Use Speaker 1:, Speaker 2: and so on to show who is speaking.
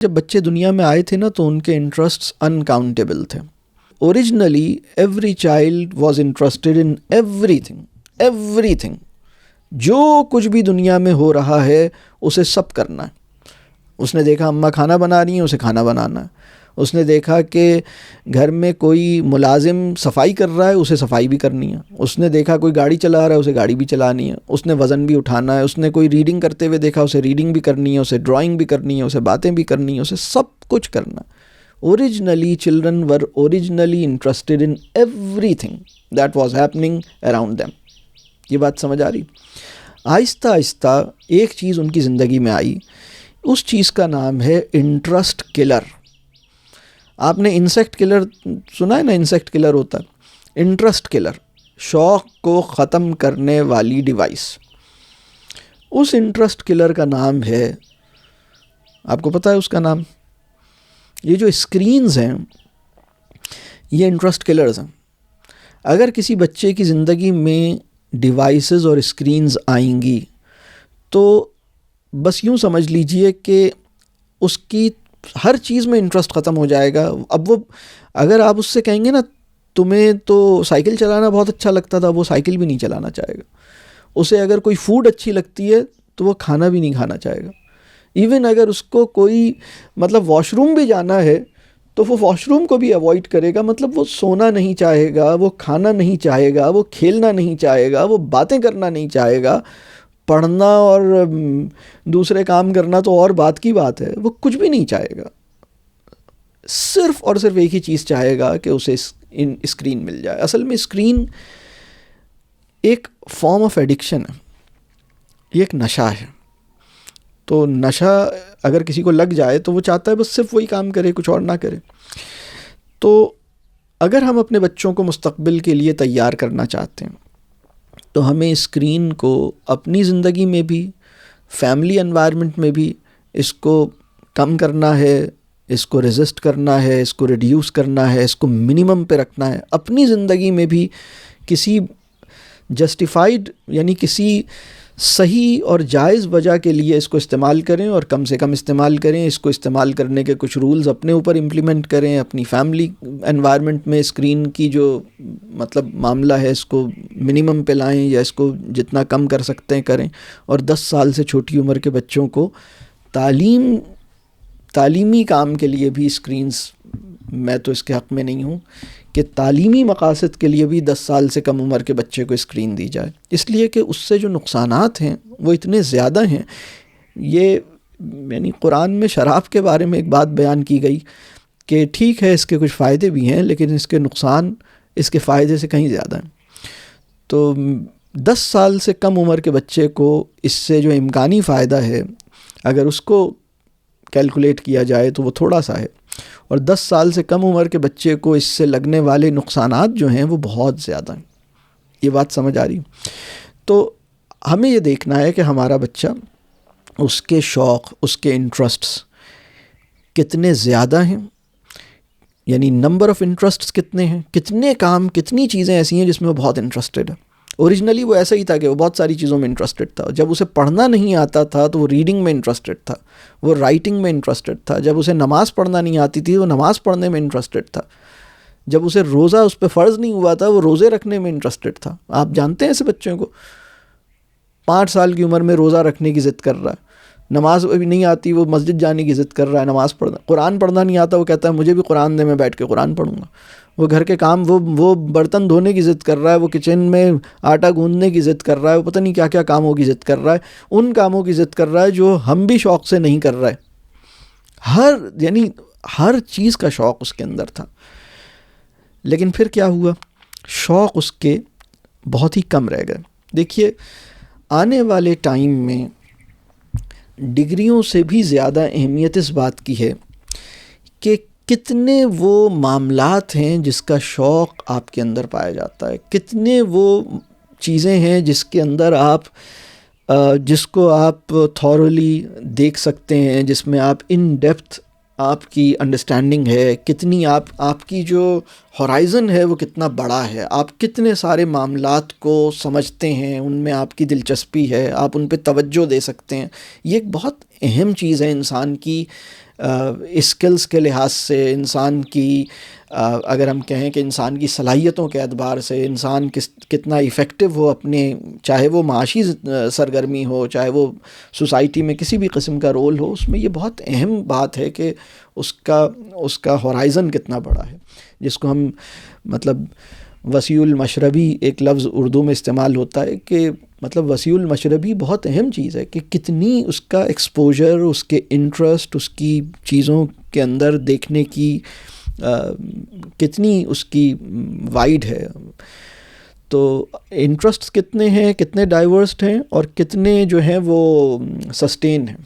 Speaker 1: جب بچے دنیا میں آئے تھے نا تو ان کے انٹرسٹس انکاؤنٹیبل تھے. Originally every child was interested in every thing. جو کچھ بھی دنیا میں ہو رہا ہے اسے سب کرنا ہے. اس نے دیکھا اماں کھانا بنا رہی ہیں، اسے کھانا بنانا ہے. اس نے دیکھا کہ گھر میں کوئی ملازم صفائی کر رہا ہے، اسے صفائی بھی کرنی ہے. اس نے دیکھا کوئی گاڑی چلا رہا ہے، اسے گاڑی بھی چلانی ہے. اس نے وزن بھی اٹھانا ہے. اس نے کوئی ریڈنگ کرتے ہوئے دیکھا، اسے ریڈنگ بھی کرنی ہے، اسے ڈرائنگ بھی کرنی ہے، اسے باتیں بھی کرنی ہے، اسے سب کچھ کرنا ہے. Originally children were originally interested in everything that was happening around them. یہ بات سمجھ آ رہی؟ آہستہ آہستہ ایک چیز ان کی زندگی میں آئی، اس چیز کا نام ہے انٹرسٹ کلر. آپ نے انسیکٹ کلر سنا ہے نا؟ انسیکٹ کلر ہوتا ہے انٹرسٹ کلر، شوق کو ختم کرنے والی ڈیوائس. اس انٹرسٹ کلر کا نام ہے، آپ کو پتہ ہے اس کا نام؟ یہ جو اسکرینز ہیں یہ انٹرسٹ کلرز ہیں. اگر کسی بچے کی زندگی میں ڈیوائسز اور اسکرینز آئیں گی تو بس یوں سمجھ لیجئے کہ اس کی ہر چیز میں انٹرسٹ ختم ہو جائے گا. اب وہ اگر آپ اس سے کہیں گے نا تمہیں تو سائیکل چلانا بہت اچھا لگتا تھا، وہ سائیکل بھی نہیں چلانا چاہے گا. اسے اگر کوئی فوڈ اچھی لگتی ہے تو وہ کھانا بھی نہیں کھانا چاہے گا. ایون اگر اس کو کوئی واش روم بھی جانا ہے تو وہ واش روم کو بھی اوائڈ کرے گا. وہ سونا نہیں چاہے گا، وہ کھانا نہیں چاہے گا، وہ کھیلنا نہیں چاہے گا، وہ باتیں کرنا نہیں چاہے گا. پڑھنا اور دوسرے کام کرنا تو اور بات کی بات ہے، وہ کچھ بھی نہیں چاہے گا. صرف اور صرف ایک ہی چیز چاہے گا کہ اسے اسکرین مل جائے. اصل میں اسکرین ایک فارم آف ایڈکشن ہے، یہ ایک نشہ ہے. تو نشہ اگر کسی کو لگ جائے تو وہ چاہتا ہے بس صرف وہی کام کرے، کچھ اور نہ کرے. تو اگر ہم اپنے بچوں کو مستقبل کے لیے تیار کرنا چاہتے ہیں تو ہمیں اسکرین کو اپنی زندگی میں بھی، فیملی انوائرمنٹ میں بھی اس کو کم کرنا ہے، اس کو ریزسٹ کرنا ہے، اس کو ریڈیوس کرنا ہے، اس کو منیمم پہ رکھنا ہے. اپنی زندگی میں بھی کسی جسٹیفائڈ یعنی کسی صحیح اور جائز وجہ کے لیے اس کو استعمال کریں اور کم سے کم استعمال کریں. اس کو استعمال کرنے کے کچھ رولز اپنے اوپر امپلیمنٹ کریں. اپنی فیملی انوائرمنٹ میں اسکرین کی جو معاملہ ہے اس کو منیمم پہ لائیں یا اس کو جتنا کم کر سکتے ہیں کریں. اور 10 سال سے چھوٹی عمر کے بچوں کو تعلیمی کام کے لیے بھی اسکرینز، میں تو اس کے حق میں نہیں ہوں کہ تعلیمی مقاصد کے لیے بھی 10 سال سے کم عمر کے بچے کو اسکرین دی جائے، اس لیے کہ اس سے جو نقصانات ہیں وہ اتنے زیادہ ہیں. یہ قرآن میں شراب کے بارے میں ایک بات بیان کی گئی کہ ٹھیک ہے اس کے کچھ فائدے بھی ہیں لیکن اس کے نقصان اس کے فائدے سے کہیں زیادہ ہیں. تو 10 سال سے کم عمر کے بچے کو اس سے جو امکانی فائدہ ہے اگر اس کو کیلکولیٹ کیا جائے تو وہ تھوڑا سا ہے، اور 10 سال سے کم عمر کے بچے کو اس سے لگنے والے نقصانات جو ہیں وہ بہت زیادہ ہیں. یہ بات سمجھ آ رہی؟ تو ہمیں یہ دیکھنا ہے کہ ہمارا بچہ، اس کے شوق، اس کے انٹرسٹس کتنے زیادہ ہیں، یعنی نمبر آف انٹرسٹس کتنے ہیں، کتنے کام، کتنی چیزیں ایسی ہیں جس میں وہ بہت انٹرسٹڈ ہے. اوریجنلی وہ ایسا ہی تھا کہ وہ بہت ساری چیزوں میں انٹرسٹڈ تھا. جب اسے پڑھنا نہیں آتا تھا تو وہ ریڈنگ میں انٹرسٹڈ تھا، وہ رائٹنگ میں انٹرسٹڈ تھا. جب اسے نماز پڑھنا نہیں آتی تھی وہ نماز پڑھنے میں انٹرسٹڈ تھا. جب اسے روزہ اس پہ فرض نہیں ہوا تھا وہ روزے رکھنے میں انٹرسٹڈ تھا. آپ جانتے ہیں ایسے بچوں کو 5 سال کی عمر میں روزہ رکھنے کی ضد کر رہا ہے، نماز ابھی نہیں آتی وہ مسجد جانے کی ضد کر رہا ہے، نماز پڑھنا، قرآن پڑھنا نہیں آتا وہ کہتا ہے مجھے بھی قرآن دے، میں بیٹھ کے قرآن پڑھوں گا. وہ گھر کے کام، وہ برتن دھونے کی ضد کر رہا ہے، وہ کچن میں آٹا گوندنے کی ضد کر رہا ہے، وہ پتہ نہیں کیا کیا کاموں کی ضد کر رہا ہے. ان کاموں کی ضد کر رہا ہے جو ہم بھی شوق سے نہیں کر رہے. ہر چیز کا شوق اس کے اندر تھا. لیکن پھر کیا ہوا؟ شوق اس کے بہت ہی کم رہ گئے. دیکھیے آنے والے ٹائم میں ڈگریوں سے بھی زیادہ اہمیت اس بات کی ہے کہ کتنے وہ معاملات ہیں جس کا شوق آپ کے اندر پایا جاتا ہے، کتنے وہ چیزیں ہیں جس کے اندر آپ جس کو آپ تھورولی دیکھ سکتے ہیں، جس میں آپ ان ڈیپتھ آپ کی انڈرسٹینڈنگ ہے، کتنی آپ کی جو ہورائزن ہے وہ کتنا بڑا ہے، آپ کتنے سارے معاملات کو سمجھتے ہیں، ان میں آپ کی دلچسپی ہے، آپ ان پہ توجہ دے سکتے ہیں. یہ ایک بہت اہم چیز ہے انسان کی اسکلز کے لحاظ سے، انسان کی اگر ہم کہیں کہ انسان کی صلاحیتوں کے اعتبار سے انسان کتنا ایفیکٹو ہو اپنے، چاہے وہ معاشی سرگرمی ہو، چاہے وہ سوسائٹی میں کسی بھی قسم کا رول ہو، اس میں یہ بہت اہم بات ہے کہ اس کا ہورائزن کتنا بڑا ہے، جس کو ہم مطلب وسیع المشربی ایک لفظ اردو میں استعمال ہوتا ہے کہ مطلب وسیع المشربی بہت اہم چیز ہے کہ کتنی اس کا ایکسپوجر، اس کے انٹرسٹ، اس کی چیزوں کے اندر دیکھنے کی کتنی اس کی وائڈ ہے. تو انٹرسٹ کتنے ہیں، کتنے ڈائیورسڈ ہیں، اور کتنے جو ہیں وہ سسٹین ہیں.